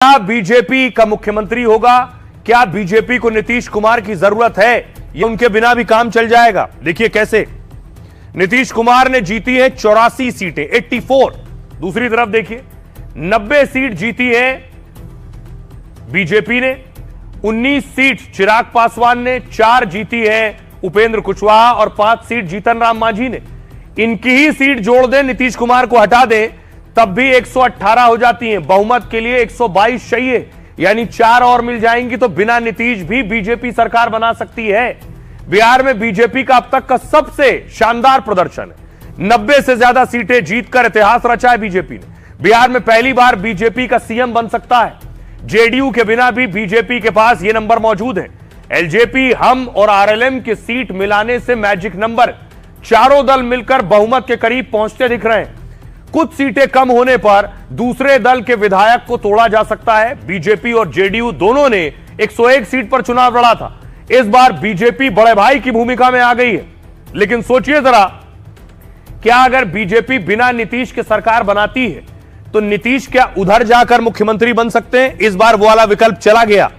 क्या बीजेपी का मुख्यमंत्री होगा? क्या बीजेपी को नीतीश कुमार की जरूरत है? ये उनके बिना भी काम चल जाएगा। देखिए कैसे नीतीश कुमार ने जीती है 84 सीटें, 84। दूसरी तरफ देखिए 90 सीट जीती है बीजेपी ने, 19 सीट चिराग पासवान ने, 4 जीती है उपेंद्र कुशवाहा और 5 सीट जीतन राम मांझी ने। इनकी ही सीट जोड़ दें, नीतीश कुमार को हटा दें, तब भी 118 हो जाती हैं। बहुमत के लिए 122 चाहिए, यानी 4 और मिल जाएंगी तो बिना नीतीश भी बीजेपी सरकार बना सकती है। बिहार में बीजेपी का अब तक का सबसे शानदार प्रदर्शन है। 90 से ज्यादा सीटें जीतकर इतिहास रचा है बीजेपी ने। बिहार में पहली बार बीजेपी का सीएम बन सकता है। जेडीयू के बिना भी बीजेपी के पास यह नंबर मौजूद है। एलजेपी, हम और आरएलएम की सीट मिलाने से मैजिक नंबर, चारों दल मिलकर बहुमत के करीब पहुंचते दिख रहे हैं। कुछ सीटें कम होने पर दूसरे दल के विधायक को तोड़ा जा सकता है। बीजेपी और जेडीयू दोनों ने 101 सीट पर चुनाव लड़ा था। इस बार बीजेपी बड़े भाई की भूमिका में आ गई है। लेकिन सोचिए जरा, क्या अगर बीजेपी बिना नीतीश के सरकार बनाती है तो नीतीश क्या उधर जाकर मुख्यमंत्री बन सकते हैं? इस बार वो वाला विकल्प चला गया।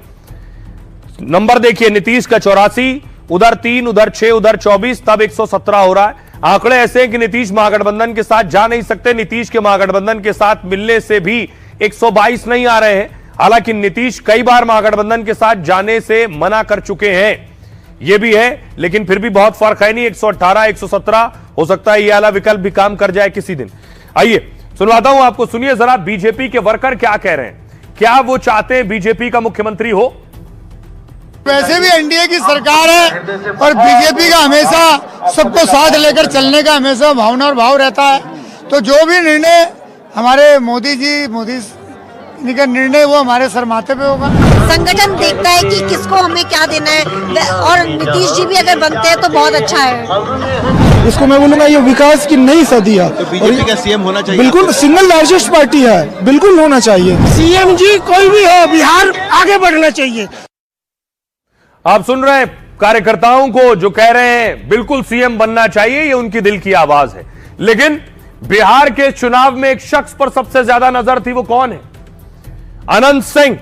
नंबर देखिए, नीतीश का 84, उधर 3, उधर 6, उधर 24, तब 117 हो रहा है। आंकड़े ऐसे हैं कि नीतीश महागठबंधन के साथ जा नहीं सकते। नीतीश के महागठबंधन के साथ मिलने से भी 122 नहीं आ रहे हैं। हालांकि नीतीश कई बार महागठबंधन के साथ जाने से मना कर चुके हैं, यह भी है। लेकिन फिर भी बहुत फर्क है नहीं, 118, 117 हो सकता है। यह वाला विकल्प भी काम कर जाए किसी दिन। आइए सुनवाता हूं आपको, सुनिए जरा बीजेपी के वर्कर क्या कह रहे हैं। क्या वो चाहते हैं बीजेपी का मुख्यमंत्री हो? वैसे भी एनडीए की सरकार है और बीजेपी का हमेशा सबको साथ लेकर चलने का हमेशा भावना और भाव रहता है। तो जो भी निर्णय हमारे मोदी का निर्णय वो हमारे सर माथे पे होगा। संगठन देखता है कि किसको हमें क्या देना है, और नीतीश जी भी अगर बनते हैं तो बहुत अच्छा है। इसको मैं बोलूँगा ये विकास की नई सदी है। तो बीजेपी का सीएम होना चाहिए। बिल्कुल सिंगल लार्जेस्ट पार्टी है, बिल्कुल होना चाहिए। सीएम जी कोई भी हो, बिहार आगे बढ़ना चाहिए। आप सुन रहे हैं कार्यकर्ताओं को जो कह रहे हैं बिल्कुल सीएम बनना चाहिए, ये उनकी दिल की आवाज है। लेकिन बिहार के चुनाव में एक शख्स पर सबसे ज्यादा नजर थी, वो कौन है? अनंत सिंह।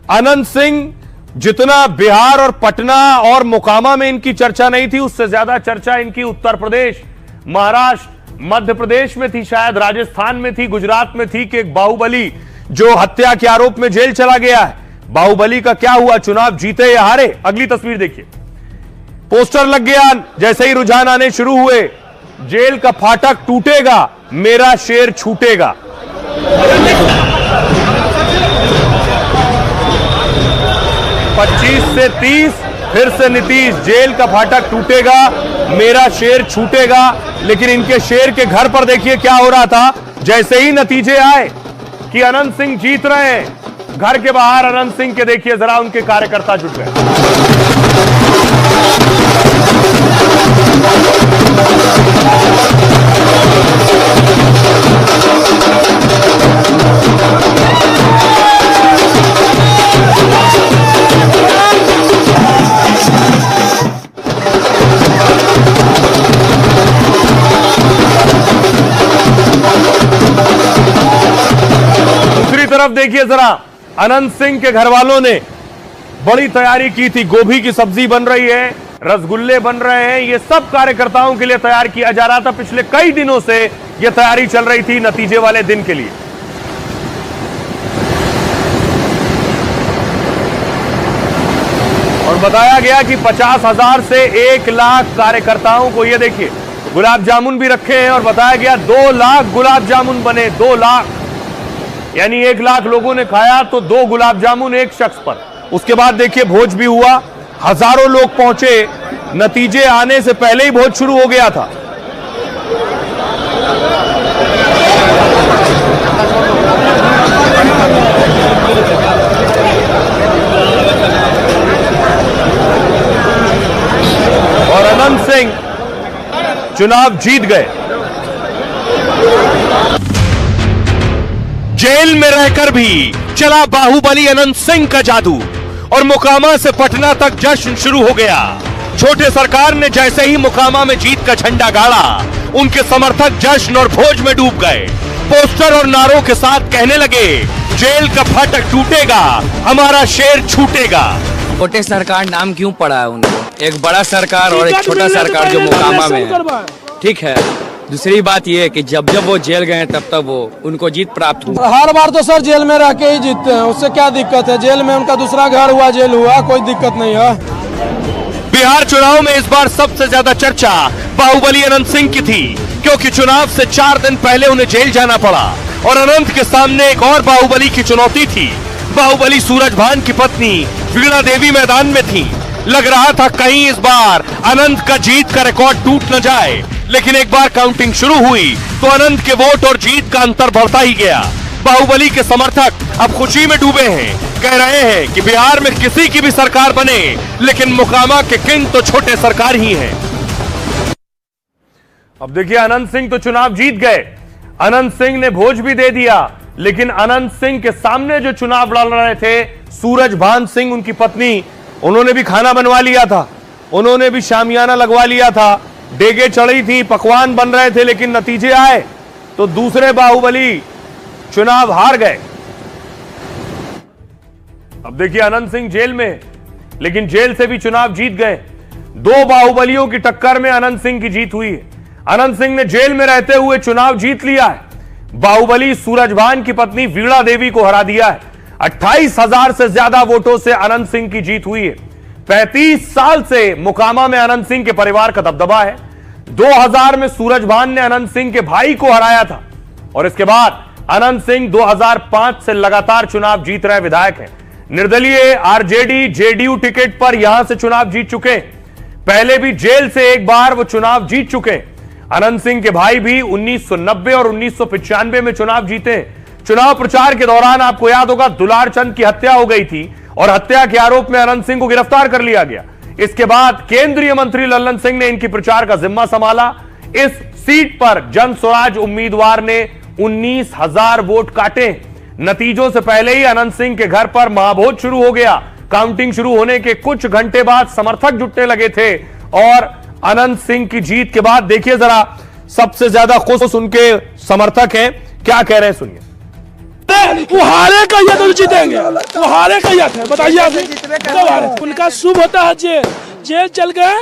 अनंत सिंह, जितना बिहार और पटना और मोकामा में इनकी चर्चा नहीं थी, उससे ज्यादा चर्चा इनकी उत्तर प्रदेश, महाराष्ट्र, मध्य प्रदेश में थी, शायद राजस्थान में थी, गुजरात में थी कि एक बाहुबली जो हत्या के आरोप में जेल चला गया है। बाहुबली का क्या हुआ? चुनाव जीते या हारे? अगली तस्वीर देखिए। पोस्टर लग गया, जैसे ही रुझान आने शुरू हुए, जेल का फाटक टूटेगा, मेरा शेर छूटेगा। पच्चीस से 30, फिर से नीतीश, जेल का फाटक टूटेगा, मेरा शेर छूटेगा। लेकिन इनके शेर के घर पर देखिए क्या हो रहा था। जैसे ही नतीजे आए कि अनंत सिंह जीत रहे हैं, घर के बाहर अनंत सिंह के देखिए जरा उनके कार्यकर्ता जुट गए। दूसरी तरफ देखिए जरा, अनंत सिंह के घर वालों ने बड़ी तैयारी की थी। गोभी की सब्जी बन रही है, रसगुल्ले बन रहे हैं, ये सब कार्यकर्ताओं के लिए तैयार किया जा रहा था। पिछले कई दिनों से यह तैयारी चल रही थी नतीजे वाले दिन के लिए। और बताया गया कि 50,000 से 1 लाख कार्यकर्ताओं को, ये देखिए गुलाब जामुन भी रखे हैं, और बताया गया 2 लाख गुलाब जामुन बने। 2 लाख, यानी 1 लाख लोगों ने खाया तो 2 गुलाब जामुन एक शख्स पर। उसके बाद देखिए भोज भी हुआ, हजारों लोग पहुंचे। नतीजे आने से पहले ही भोज शुरू हो गया था। और अनंत सिंह चुनाव जीत गए। जेल में रहकर भी चला बाहुबली अनंत सिंह का जादू, और मोकामा से पटना तक जश्न शुरू हो गया। छोटे सरकार ने जैसे ही मोकामा में जीत का झंडा गाड़ा, उनके समर्थक जश्न और भोज में डूब गए। पोस्टर और नारों के साथ कहने लगे, जेल का फाटक टूटेगा, हमारा शेर छूटेगा। छोटे सरकार नाम क्यों पड़ा है उनको? एक बड़ा सरकार और एक छोटा सरकार जो मोकामा में है, ठीक है। दूसरी बात ये है कि जब जब वो जेल गए तब तब वो उनको जीत प्राप्त हुई। हर बार तो सर जेल में रह के ही जीतते हैं, उससे क्या दिक्कत है? जेल में उनका दूसरा घर हुआ, जेल हुआ, कोई दिक्कत नहीं है। बिहार चुनाव में इस बार सबसे ज्यादा चर्चा बाहुबली अनंत सिंह की थी, क्योंकि चुनाव से 4 दिन पहले उन्हें जेल जाना पड़ा और अनंत के सामने एक और बाहुबली की चुनौती थी। बाहुबली सूरजभान की पत्नी वीणा देवी मैदान में थी। लग रहा था कहीं इस बार अनंत का जीत का रिकॉर्ड टूट न जाए, लेकिन एक बार काउंटिंग शुरू हुई तो अनंत के वोट और जीत का अंतर बढ़ता ही गया। बाहुबली के समर्थक अब खुशी में डूबे हैं, कह रहे हैं कि बिहार में किसी की भी सरकार बने, लेकिन मोकामा के किंग तो छोटे सरकार ही हैं। अब देखिए, अनंत सिंह तो चुनाव जीत गए, अनंत सिंह ने भोज भी दे दिया, लेकिन अनंत सिंह के सामने जो चुनाव लड़ रहे थे सूरजभान सिंह, उनकी पत्नी, उन्होंने भी खाना बनवा लिया था, उन्होंने भी शामियाना लगवा लिया था, डेगे चढ़ी थी, पकवान बन रहे थे, लेकिन नतीजे आए तो दूसरे बाहुबली चुनाव हार गए। अब देखिए, अनंत सिंह जेल में, लेकिन जेल से भी चुनाव जीत गए। 2 बाहुबलियों की टक्कर में अनंत सिंह की जीत हुई है। अनंत सिंह ने जेल में रहते हुए चुनाव जीत लिया है। बाहुबली सूरजभान की पत्नी वीणा देवी को हरा दिया है। 28,000 से ज्यादा वोटों से अनंत सिंह की जीत हुई है। 35 साल से मोकामा में अनंत सिंह के परिवार का दबदबा है। 2000 में सूरजभान ने अनंत सिंह के भाई को हराया था और इसके बाद अनंत सिंह 2005 से लगातार चुनाव जीत रहे विधायक हैं। निर्दलीय आरजेडी जेडीयू टिकट पर यहां से चुनाव जीत चुके। पहले भी जेल से एक बार वो चुनाव जीत चुके। अनंत सिंह के भाई भी 1990 और 1995 में चुनाव जीते। चुनाव प्रचार के दौरान आपको याद होगा दुलार चंद की हत्या हो गई थी और हत्या के आरोप में अनंत सिंह को गिरफ्तार कर लिया गया। इसके बाद केंद्रीय मंत्री लल्लन सिंह ने इनकी प्रचार का जिम्मा संभाला। इस सीट पर जन स्वराज उम्मीदवार ने 19,000 वोट काटे। नतीजों से पहले ही अनंत सिंह के घर पर महाभोज शुरू हो गया। काउंटिंग शुरू होने के कुछ घंटे बाद समर्थक जुटने लगे थे और अनंत सिंह की जीत के बाद देखिए जरा, सबसे ज्यादा खुश उनके समर्थक हैं, क्या कह रहे हैं सुनिए। वो हारे का ये तो जीतेंगे, वो हारे का ये थे, बताइए आप कब हारे? उनका शुभ होता है जेल, जेल चल गए,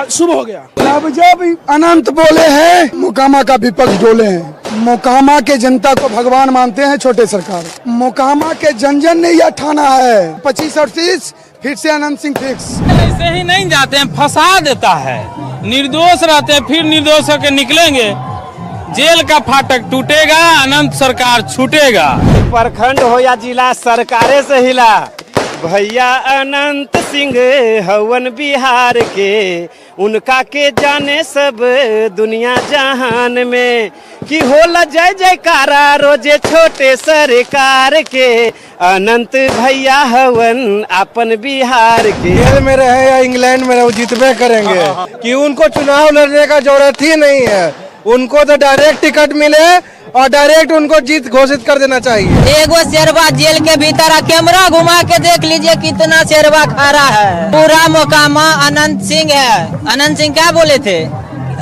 शुभ हो गया। अब जब अनंत बोले हैं, मोकामा का विपक्ष डोले हैं। मोकामा के जनता को भगवान मानते हैं छोटे सरकार। मोकामा के जन जन ने यह ठाना है 25 और 30 फिर से अनंत सिंह फिक्स। ऐसे ही नहीं जाते हैं, फंसा देता है। निर्दोष रहते हैं, फिर निर्दोष होकर निकलेंगे। जेल का फाटक टूटेगा, अनंत सरकार छूटेगा। प्रखंड हो या जिला सरकारे से हिला। भैया अनंत सिंह हवन बिहार के, उनका के जाने सब दुनिया जहान में। कि होला जय जयकारा रोजे छोटे सरकार के, अनंत भैया हवन अपन बिहार के। जेल में रहे या इंग्लैंड में रहे, जीतबे करेंगे। कि उनको चुनाव लड़ने का जरूरत ही नहीं है, उनको तो डायरेक्ट टिकट मिले और डायरेक्ट उनको जीत घोषित कर देना चाहिए। एगो शेरवा जेल के भीतर, कैमरा घुमा के देख लीजिए कितना शेरवा खड़ा है। पूरा मोकामा अनंत सिंह है। अनंत सिंह क्या बोले थे,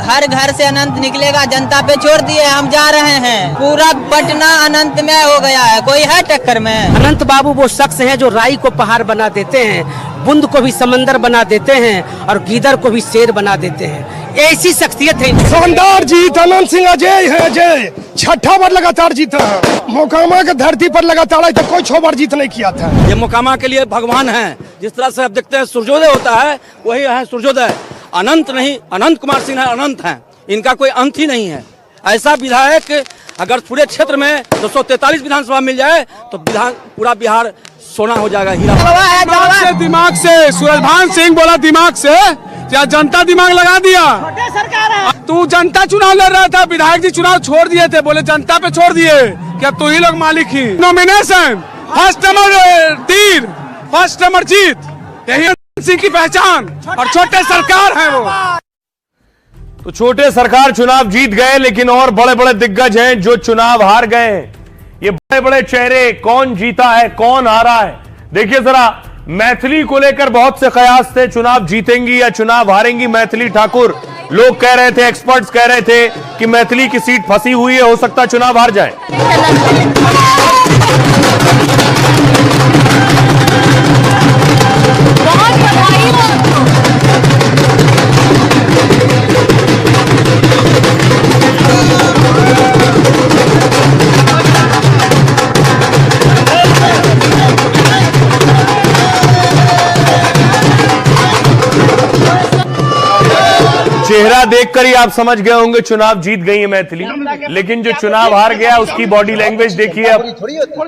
हर घर से अनंत निकलेगा, जनता पे छोड़ दिए, हम जा रहे हैं। पूरा पटना अनंत में हो गया है, कोई है टक्कर में? अनंत बाबू वो शख्स हैं जो राई को पहाड़ बना देते हैं, बूंद को भी समंदर बना देते हैं और गीदड़ को भी शेर बना देते हैं। ऐसी शख्सियत है। शानदार जीत, अनंत सिंह अजय है, अजय 6ठा बार लगातार जीता है। मोकामा के धरती पर लगातार तो कोई 6 बार जीत नहीं किया था। ये मोकामा के लिए भगवान है। जिस तरह से आप देखते हैं सूर्योदय होता है, वही है सूर्योदय। अनंत नहीं, अनंत कुमार सिंह है, अनंत हैं, इनका कोई अंत ही नहीं है। ऐसा विधायक अगर पूरे क्षेत्र में 243 विधानसभा मिल जाए तो पूरा बिहार सोना हो जाएगा, हीरा। दिमाग से सूरजभान सिंह बोला, दिमाग से क्या जनता दिमाग लगा दिया? तू जनता चुनाव लड़ रहा था, विधायक जी चुनाव छोड़ दिए थे, बोले जनता पे छोड़ दिए, क्या तू ही लोग मालिक ही? नॉमिनेशन फर्स्ट नंबर तीर, फर्स्ट नंबर जीत, यही सिंह की पहचान और छोटे सरकार है वो। तो छोटे सरकार चुनाव जीत गए, लेकिन और बड़े बड़े दिग्गज हैं जो चुनाव हार गए हैं। ये बड़े बड़े चेहरे, कौन जीता है, कौन हारा है? देखिए जरा, मैथिली को लेकर बहुत से कयास थे, चुनाव जीतेंगी या चुनाव हारेंगी मैथिली ठाकुर। लोग कह रहे थे, एक्सपर्ट्स कह रहे थे कि मैथिली की सीट फंसी हुई है, हो सकता है चुनाव हार जाए। चेहरा देखकर ही आप समझ गए होंगे चुनाव जीत गई है मैथिली, लेकिन जो चुनाव हार गया उसकी बॉडी लैंग्वेज देखिए। अब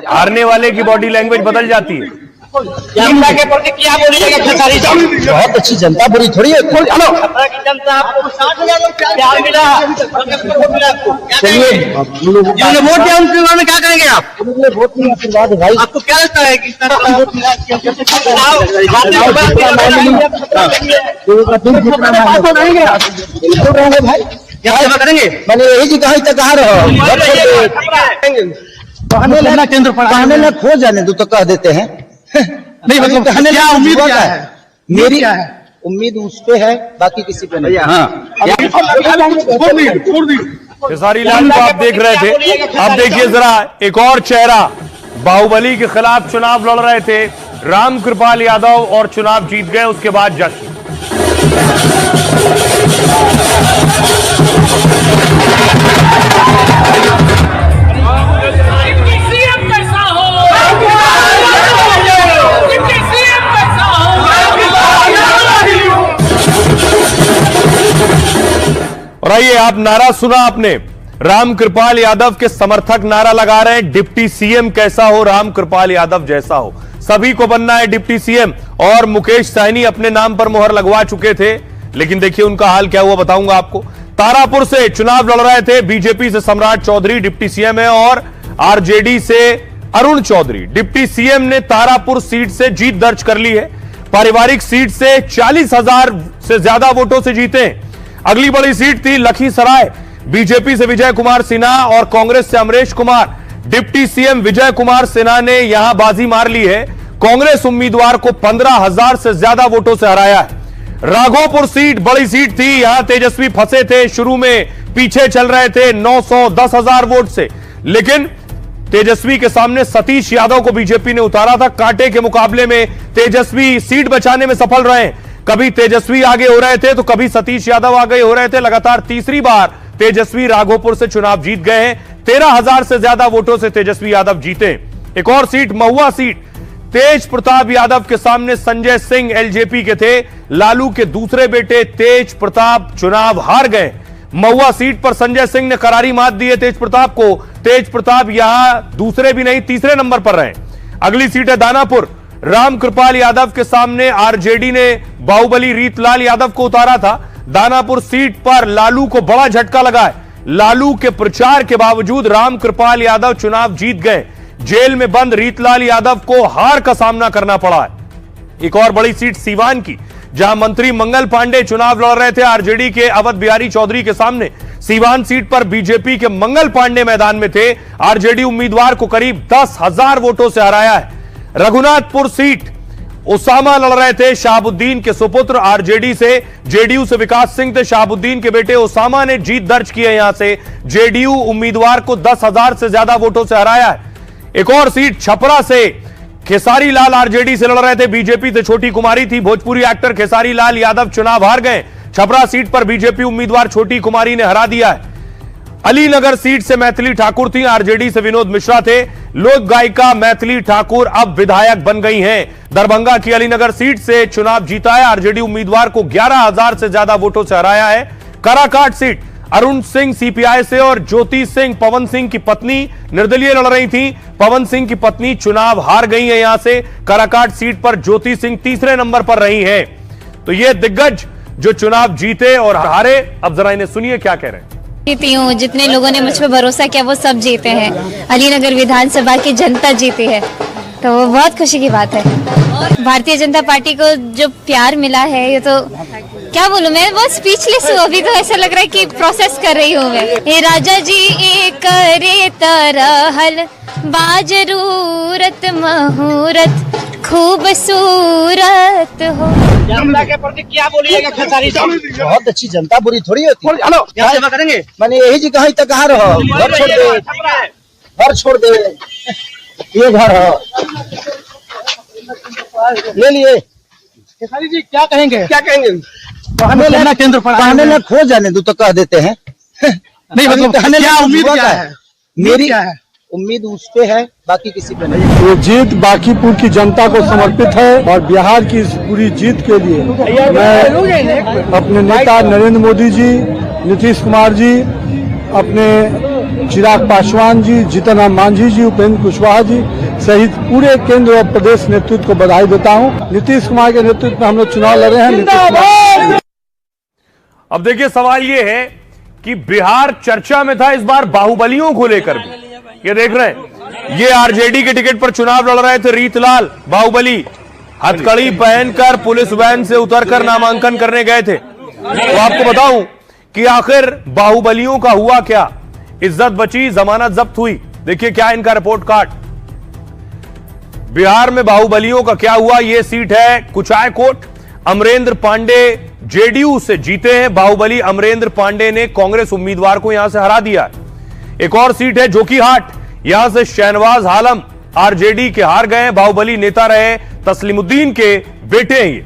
हारने वाले की बॉडी लैंग्वेज बदल जाती है। जनता के प्रति क्या बोलिएगा खेसारी साहब? बहुत अच्छी जनता, बुरी थोड़ी है। जनता आपको 60,000 प्यार मिला, चलिए जिन्होंने वोट दिया उनके बारे में क्या करेंगे आप? वोट नहीं आशीर्वाद भाई, आपको क्या लगता है कि भाई क्या सेवा करेंगे? मैंने यही जी कहा कहा रहा केंद्र पढ़ाने खो जाने दो तो कह देते हैं। नहीं मतलब कहने क्या उम्मीद क्या है? मेरी उम्मीद उस पे है, बाकी किसी पे नहीं। खेसारी लाल को आप देख रहे थे, अब देखिए जरा एक और चेहरा। बाहुबली के खिलाफ चुनाव लड़ रहे थे रामकृपाल यादव और चुनाव जीत गए, उसके बाद जश्न। और आइए, आप नारा सुना आपने, रामकृपाल यादव के समर्थक नारा लगा रहे हैं, डिप्टी सीएम कैसा हो, रामकृपाल यादव जैसा हो, सभी को बनना है डिप्टी सीएम। और मुकेश सहनी अपने नाम पर मुहर लगवा चुके थे, लेकिन देखिए उनका हाल क्या हुआ बताऊंगा आपको। तारापुर से चुनाव लड़ रहे थे, बीजेपी से सम्राट चौधरी डिप्टी सीएम है और आरजेडी से अरुण चौधरी। डिप्टी सीएम ने तारापुर सीट से जीत दर्ज कर ली है, पारिवारिक सीट से 40,000 से ज्यादा वोटों से जीते। अगली बड़ी सीट थी लखीसराय, बीजेपी से विजय कुमार सिन्हा और कांग्रेस से अमरेश कुमार। डिप्टी सीएम विजय कुमार सिन्हा ने यहां बाजी मार ली है, कांग्रेस उम्मीदवार को 15,000 से ज्यादा वोटों से हराया है। राघोपुर सीट बड़ी सीट थी, यहां तेजस्वी फंसे थे, शुरू में पीछे चल रहे थे 910,000 वोट से, लेकिन तेजस्वी के सामने सतीश यादव को बीजेपी ने उतारा था। कांटे के मुकाबले में तेजस्वी सीट बचाने में सफल रहे, कभी तेजस्वी आगे हो रहे थे तो कभी सतीश यादव आगे हो रहे थे। लगातार तीसरी बार तेजस्वी राघोपुर से चुनाव जीत गए हैं, 13,000 से ज्यादा वोटों से तेजस्वी यादव जीते। एक और सीट महुआ सीट, तेज प्रताप यादव के सामने संजय सिंह एलजेपी के थे, लालू के दूसरे बेटे तेज प्रताप चुनाव हार गए। महुआ सीट पर संजय सिंह ने करारी मात दी है तेज प्रताप को, तेज प्रताप यहां दूसरे भी नहीं तीसरे नंबर पर रहे। अगली सीट है दानापुर, रामकृपाल यादव के सामने आरजेडी ने बाहुबली रीतलाल यादव को उतारा था। दानापुर सीट पर लालू को बड़ा झटका लगा है, लालू के प्रचार के बावजूद रामकृपाल यादव चुनाव जीत गए। जेल में बंद रीतलाल यादव को हार का सामना करना पड़ा है। एक और बड़ी सीट सीवान की, जहां मंत्री मंगल पांडे चुनाव लड़ रहे थे आरजेडी के अवध बिहारी चौधरी के सामने। सीवान सीट पर बीजेपी के मंगल पांडे मैदान में थे, आरजेडी उम्मीदवार को करीब 10,000 वोटों से हराया है। रघुनाथपुर सीट उसामा लड़ रहे थे, शहाबुद्दीन के सुपुत्र आरजेडी से, जेडीयू से विकास सिंह थे, शहाबुद्दीन के बेटे उसामा ने जीत दर्ज की है। यहां से जेडीयू उम्मीदवार को 10,000 से ज्यादा वोटों से हराया है। एक और सीट छपरा से खेसारी लाल आरजेडी से लड़ रहे थे, बीजेपी से छोटी कुमारी थी, भोजपुरी एक्टर खेसारी लाल यादव चुनाव हार गए। छपरा सीट पर बीजेपी उम्मीदवार छोटी कुमारी ने हरा दिया है। अलीनगर सीट से मैथिली ठाकुर थी, आरजेडी से विनोद मिश्रा थे, लोक गायिका मैथिली ठाकुर अब विधायक बन गई हैं। दरभंगा की अलीनगर सीट से चुनाव जीता है, आरजेडी उम्मीदवार को 11,000 से ज्यादा वोटों से हराया है। काराकाट सीट अरुण सिंह सीपीआई से और ज्योति सिंह पवन सिंह की पत्नी निर्दलीय लड़ रही थी, पवन सिंह की पत्नी चुनाव हार गई है। यहां से काराकाट सीट पर ज्योति सिंह तीसरे नंबर पर रही हैं। तो ये दिग्गज जो चुनाव जीते और हारे, अब जरा इन्हें सुनिए क्या कह रहे हैं। जीती हूँ, जितने लोगों ने मुझ पर भरोसा किया वो सब जीते हैं, अलीनगर विधानसभा की जनता जीती है, तो वो बहुत खुशी की बात है। और भारतीय जनता पार्टी को जो प्यार मिला है, ये तो क्या बोलूं, मैं बहुत स्पीचलेस हूँ अभी, तो ऐसा लग रहा है कि प्रोसेस कर रही हूँ मैं। हे राजा जी एक करे तरहल बाजरूरत मुहूर्त खूबसूरत हो। जनता के प्रति क्या बोलिएगा खेसारी साहब? बहुत अच्छी जनता, बुरी थोड़ी होती है। हेलो, क्या सेवा करेंगे? मैंने यही जी कहा कहा रहो, घर छोड़ दे, घर छोड़ दे, ये घर हो ले लिए। खेसारी जी क्या कहेंगे? क्या कहेंगे? पढ़ाने में खो जाने दो तो कह देते हैं। नहीं मतलब कहने क्या उम्मीद क्या है? मेरी क्या है? उम्मीद उस पे है, बाकी किसी पे नहीं। ये जीत बांकीपुर की जनता को समर्पित है और बिहार की इस पूरी जीत के लिए मैं अपने नेता नरेंद्र मोदी जी, नीतीश कुमार जी, अपने चिराग पासवान जी, जीतन राम मांझी जी, उपेंद्र कुशवाहा जी सहित पूरे केंद्र और प्रदेश नेतृत्व को बधाई देता हूं। नीतीश कुमार के नेतृत्व में हम लोग चुनाव लड़ रहे हैं। अब देखिए सवाल ये है कि बिहार चर्चा में था इस बार बाहुबलियों को लेकर भी। ये देख रहे हैं, ये आरजेडी के टिकट पर चुनाव लड़ रहे थे रीतलाल बाहुबली, हथकड़ी पहनकर पुलिस वैन से उतरकर नामांकन करने गए थे। तो आपको बताऊं कि आखिर बाहुबलियों का हुआ क्या, इज्जत बची, जमानत जब्त हुई। देखिए क्या इनका रिपोर्ट कार्ड। बिहार में बाहुबलियों का क्या हुआ, यह सीट है कुचायकोट। अमरेंद्र पांडे जेडीयू से जीते हैं। बाहुबली अमरेंद्र पांडे ने कांग्रेस उम्मीदवार को यहां से हरा दिया है। एक और सीट है जोकीहाट, यहां से शहनवाज आलम आरजेडी के हार गए। बाहुबली नेता रहे तस्लीमुद्दीन के बेटे हैं ये।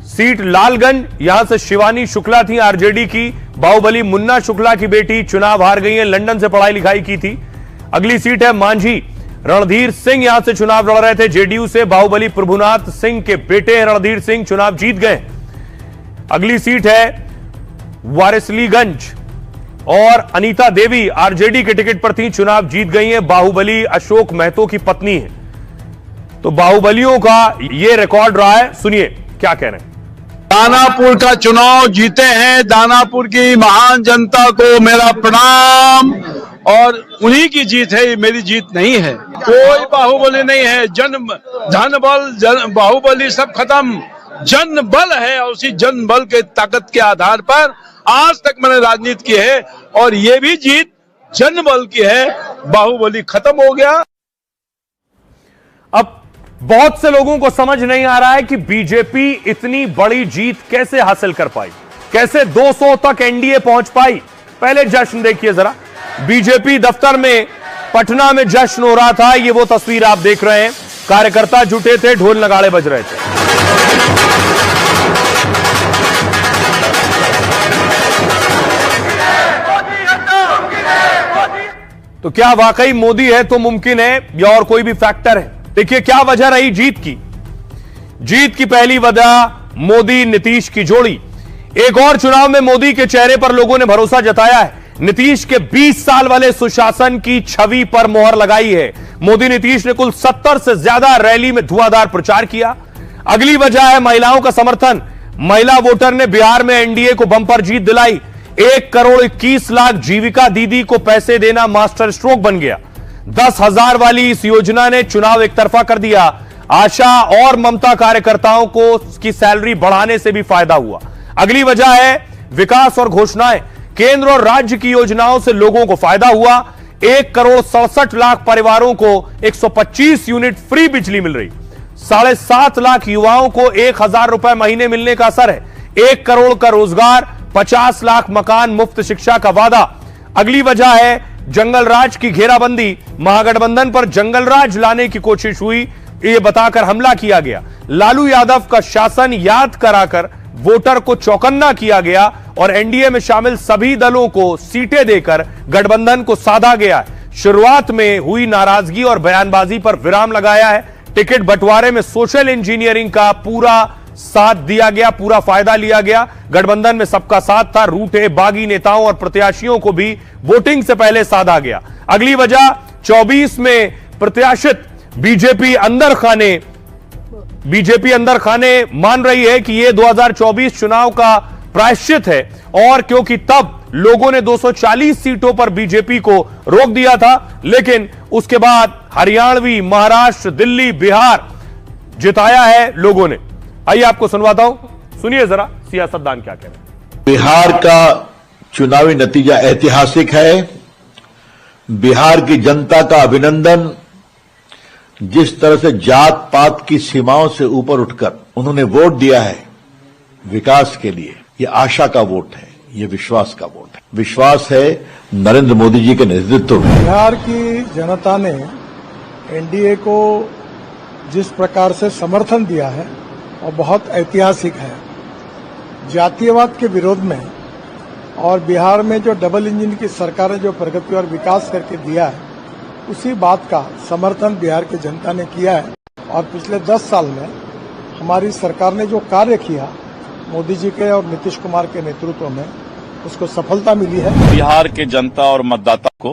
सीट लालगंज, यहां से शिवानी शुक्ला थी आरजेडी की। बाहुबली मुन्ना शुक्ला की बेटी चुनाव हार गई है, लंदन से पढ़ाई लिखाई की थी। अगली सीट है मांझी, रणधीर सिंह यहां से चुनाव लड़ रहे थे जेडीयू से। बाहुबली प्रभुनाथ सिंह के बेटे हैं रणधीर सिंह, चुनाव जीत गए। अगली सीट है वारिसलीगंज और अनीता देवी आरजेडी के टिकट पर थी, चुनाव जीत गई हैं। बाहुबली अशोक महतो की पत्नी है। तो बाहुबलियों का यह रिकॉर्ड रहा है, सुनिए क्या कह रहे हैं। दानापुर का चुनाव जीते हैं, दानापुर की महान जनता को मेरा प्रणाम। और उन्हीं की जीत है, ये मेरी जीत नहीं है। कोई बाहुबली नहीं है, धन बल बाहुबली सब खत्म, जन बल है। और उसी जन बल के ताकत के आधार पर आज तक मैंने राजनीति की है और ये भी जीत जन बल की है। बाहुबली खत्म हो गया। अब बहुत से लोगों को समझ नहीं आ रहा है कि बीजेपी इतनी बड़ी जीत कैसे हासिल कर पाई, कैसे 200 तक एनडीए पहुंच पाई। पहले जश्न देखिए जरा। बीजेपी दफ्तर में पटना में जश्न हो रहा था, ये वो तस्वीर आप देख रहे हैं। कार्यकर्ता जुटे थे, ढोल नगाड़े बज रहे थे। तो क्या वाकई मोदी है तो मुमकिन है या और कोई भी फैक्टर है? देखिए क्या वजह रही जीत की। जीत की पहली वजह मोदी नीतीश की जोड़ी। एक और चुनाव में मोदी के चेहरे पर लोगों ने भरोसा जताया है। नीतीश के 20 साल वाले सुशासन की छवि पर मोहर लगाई है। मोदी नीतीश ने कुल 70 से ज्यादा रैली में धुआंधार प्रचार किया। अगली वजह है महिलाओं का समर्थन। महिला वोटर ने बिहार में एनडीए को बंपर जीत दिलाई। 1,21,00,000 जीविका दीदी को पैसे देना मास्टर स्ट्रोक बन गया। 10,000 वाली इस योजना ने चुनाव एक तरफा कर दिया। आशा और ममता कार्यकर्ताओं को की सैलरी बढ़ाने से भी फायदा हुआ। अगली वजह है विकास और घोषणाएं। केंद्र और राज्य की योजनाओं से लोगों को फायदा हुआ। 1,67,00,000 परिवारों को 125 यूनिट फ्री बिजली मिल रही। 7.5 लाख युवाओं को 1,000 रुपए महीने मिलने का असर है। 1 करोड़ का रोजगार, 50 लाख मकान, मुफ्त शिक्षा का वादा। अगली वजह है जंगल राज की घेराबंदी। महागठबंधन पर जंगल राज लाने की कोशिश हुई, यह बताकर हमला किया गया। लालू यादव का शासन याद कराकर वोटर को चौकन्ना किया गया और एनडीए में शामिल सभी दलों को सीटें देकर गठबंधन को साधा गया। शुरुआत में हुई नाराजगी और बयानबाजी पर विराम लगाया है। टिकट बंटवारे में सोशल इंजीनियरिंग का पूरा साथ दिया गया, पूरा फायदा लिया गया। गठबंधन में सबका साथ था। रूठे बागी नेताओं और प्रत्याशियों को भी वोटिंग से पहले साधा गया। अगली वजह 24 में प्रत्याशित बीजेपी अंदर खाने मान रही है कि यह 2024 चुनाव का प्रायश्चित है। और क्योंकि तब लोगों ने 240 सीटों पर बीजेपी को रोक दिया था, लेकिन उसके बाद हरियाणवी, महाराष्ट्र, दिल्ली, बिहार जिताया है लोगों ने। आइए आपको सुनवाता हूं, सुनिए जरा सियासतदान क्या कह रहे हैं। बिहार का चुनावी नतीजा ऐतिहासिक है। बिहार की जनता का अभिनंदन। जिस तरह से जात पात की सीमाओं से ऊपर उठकर उन्होंने वोट दिया है विकास के लिए, यह आशा का वोट है, यह विश्वास का वोट है। विश्वास है नरेंद्र मोदी जी के नेतृत्व में। बिहार की जनता ने एनडीए को जिस प्रकार से समर्थन दिया है और बहुत ऐतिहासिक है। जातीयवाद के विरोध में और बिहार में जो डबल इंजन की सरकार ने जो प्रगति और विकास करके दिया है, उसी बात का समर्थन बिहार की जनता ने किया है और पिछले 10 साल में हमारी सरकार ने जो कार्य किया मोदी जी के और नीतीश कुमार के नेतृत्व में उसको सफलता मिली है। बिहार के जनता और मतदाता को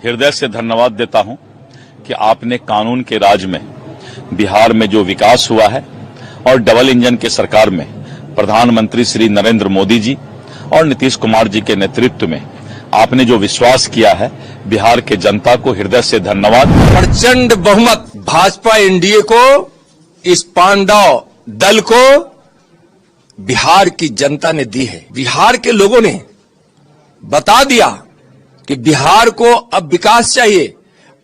हृदय से धन्यवाद देता हूं कि आपने कानून के राज में बिहार में जो विकास हुआ है और डबल इंजन के सरकार में प्रधानमंत्री श्री नरेंद्र मोदी जी और नीतीश कुमार जी के नेतृत्व में आपने जो विश्वास किया है, बिहार के जनता को हृदय से धन्यवाद। प्रचंड बहुमत भाजपा एनडीए को, इस पांडव दल को बिहार की जनता ने दी है। बिहार के लोगों ने बता दिया कि बिहार को अब विकास चाहिए,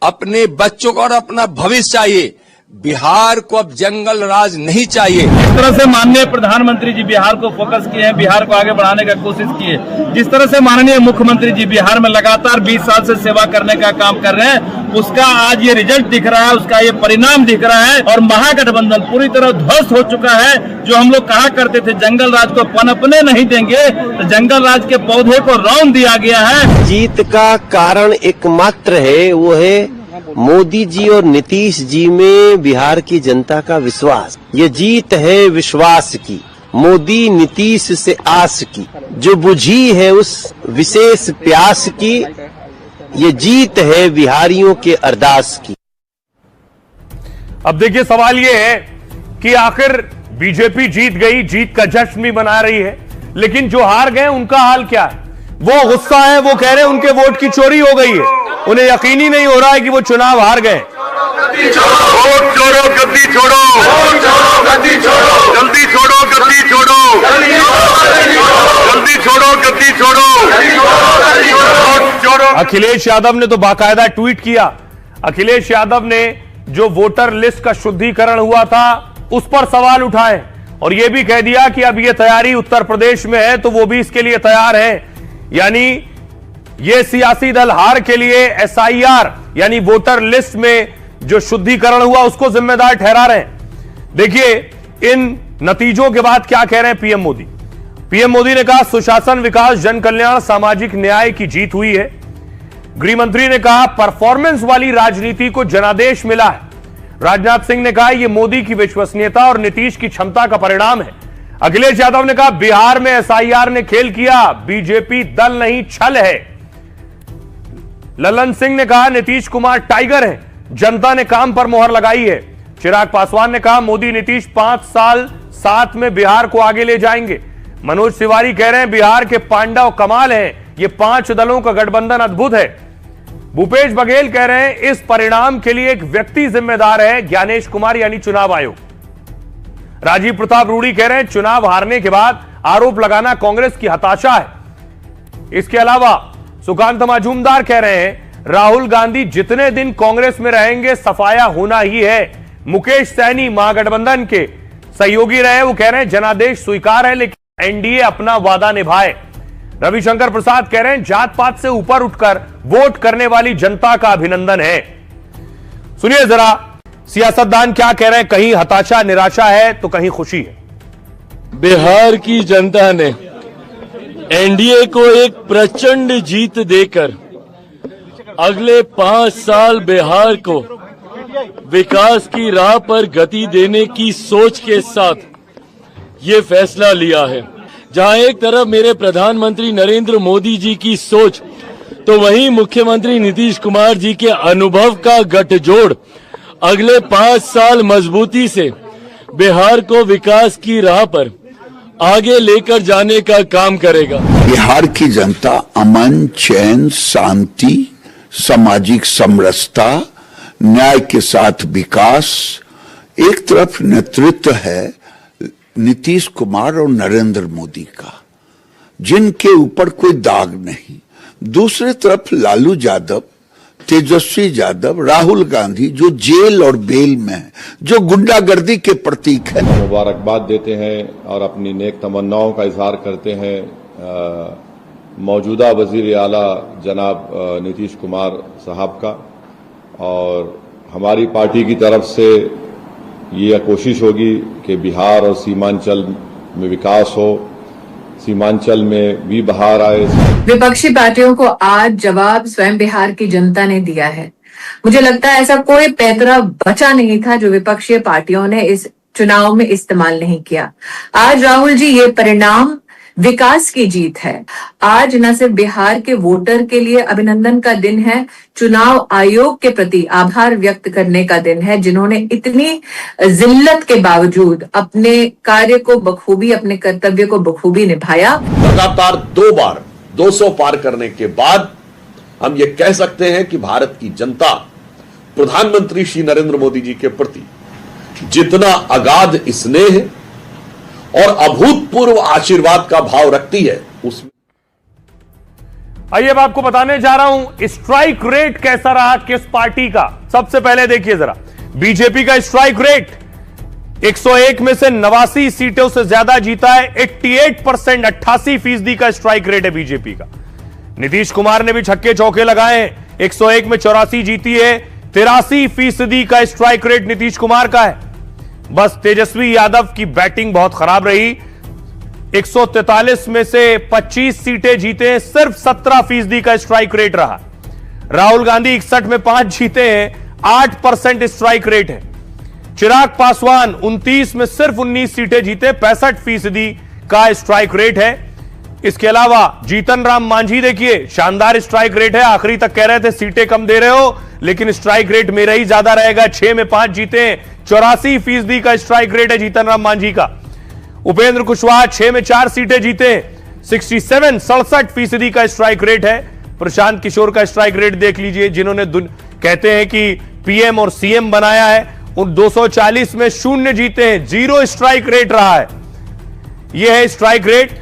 अपने बच्चों को और अपना भविष्य चाहिए। बिहार को अब जंगल राज नहीं चाहिए। जिस तरह से माननीय प्रधानमंत्री जी बिहार को फोकस किए हैं, बिहार को आगे बढ़ाने का कोशिश किए, जिस तरह से माननीय मुख्यमंत्री जी बिहार में लगातार 20 साल से सेवा करने का काम कर रहे हैं, उसका आज ये रिजल्ट दिख रहा है, उसका ये परिणाम दिख रहा है। और महागठबंधन पूरी तरह ध्वस्त हो चुका है। जो हम लोग कहा करते थे जंगल राज को पनपने नहीं देंगे, तो जंगल राज के पौधे को रौंद दिया गया है। जीत का कारण एकमात्र है, वो है मोदी जी और नीतीश जी में बिहार की जनता का विश्वास। ये जीत है विश्वास की, मोदी नीतीश से आस की, जो बुझी है उस विशेष प्यास की। ये जीत है बिहारियों के अरदास की। अब देखिए सवाल ये है कि आखिर बीजेपी जीत गई, जीत का जश्न भी मना रही है, लेकिन जो हार गए उनका हाल क्या है? वो गुस्सा है, वो कह रहे हैं उनके वोट की चोरी हो गई है। उन्हें यकीन ही नहीं हो रहा है कि वो चुनाव हार गए। वोट छोड़ो, गद्दी छोड़ो, जल्दी छोड़ो, गद्दी छोड़ो, जल्दी छोड़ो, गद्दी छोड़ो। अखिलेश यादव ने तो बाकायदा ट्वीट किया। अखिलेश यादव ने जो वोटर लिस्ट का शुद्धिकरण हुआ था उस पर सवाल उठाए और यह भी कह दिया कि अब यह तैयारी उत्तर प्रदेश में है तो वो भी इसके लिए तैयार है। यानी ये सियासी दल हार के लिए एसआईआर यानी वोटर लिस्ट में जो शुद्धिकरण हुआ उसको जिम्मेदार ठहरा रहे हैं। देखिए इन नतीजों के बाद क्या कह रहे हैं पीएम मोदी। पीएम मोदी ने कहा सुशासन, विकास, जन कल्याण, सामाजिक न्याय की जीत हुई है। गृह मंत्री ने कहा परफॉर्मेंस वाली राजनीति को जनादेश मिला है। राजनाथ सिंह ने कहा यह मोदी की विश्वसनीयता और नीतीश की क्षमता का परिणाम है। अखिलेश यादव ने कहा बिहार में एसआईआर ने खेल किया, बीजेपी दल नहीं छल है। ललन सिंह ने कहा नीतीश कुमार टाइगर है, जनता ने काम पर मोहर लगाई है। चिराग पासवान ने कहा मोदी नीतीश 5 साल साथ में बिहार को आगे ले जाएंगे। मनोज तिवारी कह रहे हैं बिहार के पांडव कमाल हैं, ये 5 दलों का गठबंधन अद्भुत है। भूपेश बघेल कह रहे हैं इस परिणाम के लिए एक व्यक्ति जिम्मेदार है, ज्ञानेश कुमार यानी चुनाव आयोग। राजीव प्रताप रूडी कह रहे हैं चुनाव हारने के बाद आरोप लगाना कांग्रेस की हताशा है। इसके अलावा सुकांत मजूमदार कह रहे हैं राहुल गांधी जितने दिन कांग्रेस में रहेंगे सफाया होना ही है। मुकेश सैनी महागठबंधन के सहयोगी रहे, वो कह रहे हैं जनादेश स्वीकार है लेकिन एनडीए अपना वादा निभाए। रविशंकर प्रसाद कह रहे हैं जात पात से ऊपर उठकर वोट करने वाली जनता का अभिनंदन है। सुनिए जरा सियासतदान क्या कह रहे हैं, कहीं हताशा निराशा है तो कहीं खुशी है। बिहार की जनता ने एनडीए को एक प्रचंड जीत देकर अगले 5 साल बिहार को विकास की राह पर गति देने की सोच के साथ ये फैसला लिया है। जहां एक तरफ मेरे प्रधानमंत्री नरेंद्र मोदी जी की सोच तो वहीं मुख्यमंत्री नीतीश कुमार जी के अनुभव का गठजोड़ अगले 5 साल मजबूती से बिहार को विकास की राह पर आगे लेकर जाने का काम करेगा। बिहार की जनता अमन, चैन, शांति, सामाजिक समरसता, न्याय के साथ विकास, एक तरफ नेतृत्व है नीतीश कुमार और नरेंद्र मोदी का जिनके ऊपर कोई दाग नहीं, दूसरी तरफ लालू यादव, तेजस्वी यादव, राहुल गांधी जो जेल और बेल में है, जो गुंडागर्दी के प्रतीक है। मुबारकबाद देते हैं और अपनी नेक तमन्नाओं का इजहार करते हैं मौजूदा वजीर आला जनाब नीतीश कुमार साहब का, और हमारी पार्टी की तरफ से ये कोशिश होगी कि बिहार और सीमांचल में विकास हो, सीमांचल में भी बहार आए। विपक्षी पार्टियों को आज जवाब स्वयं बिहार की जनता ने दिया है। मुझे लगता है ऐसा कोई पैतरा बचा नहीं था जो विपक्षीय पार्टियों ने इस चुनाव में इस्तेमाल नहीं किया। आज राहुल जी, ये परिणाम विकास की जीत है। आज न सिर्फ बिहार के वोटर के लिए अभिनंदन का दिन है, चुनाव आयोग के प्रति आभार व्यक्त करने का दिन है, जिन्होंने इतनी जिल्लत के बावजूद अपने कार्य को बखूबी, अपने कर्तव्य को बखूबी निभाया। लगातार 2 बार 200 पार करने के बाद हम ये कह सकते हैं कि भारत की जनता प्रधानमंत्री श्री नरेंद्र मोदी जी के प्रति जितना अगाध स्नेह और अभूतपूर्व आशीर्वाद का भाव रखती है, उसमें आइए अब आपको बताने जा रहा हूं स्ट्राइक रेट कैसा रहा किस पार्टी का। सबसे पहले देखिए जरा, बीजेपी का स्ट्राइक रेट 101 में से 89 सीटों से ज्यादा जीता है। 88%, 88% का स्ट्राइक रेट है बीजेपी का। नीतीश कुमार ने भी छक्के चौके लगाए, 101 में 84 जीती है। 83% का स्ट्राइक रेट नीतीश कुमार का है। बस तेजस्वी यादव की बैटिंग बहुत खराब रही, 143 में से 25 सीटें जीते, सिर्फ 17% का स्ट्राइक रेट रहा। राहुल गांधी 61 में 5 जीते हैं, 8% स्ट्राइक रेट है। चिराग पासवान 29 में सिर्फ 19 सीटें जीते, 65% का स्ट्राइक रेट है। इसके अलावा जीतन राम मांझी देखिए, शानदार स्ट्राइक रेट है। आखिरी तक कह रहे थे सीटें कम दे रहे हो, लेकिन स्ट्राइक रेट मेरा ही ज्यादा रहेगा। 6 में 5 जीते, 84% का स्ट्राइक रेट है जीतन राम मांझी का। उपेंद्र कुशवाहा 6 में 4 सीटें जीते, 67% का स्ट्राइक रेट है। प्रशांत किशोर का स्ट्राइक रेट देख लीजिए, जिन्होंने कहते हैं कि पीएम और सीएम बनाया है, उन 240 में 0 जीते हैं, 0 स्ट्राइक रेट रहा है। यह है स्ट्राइक रेट।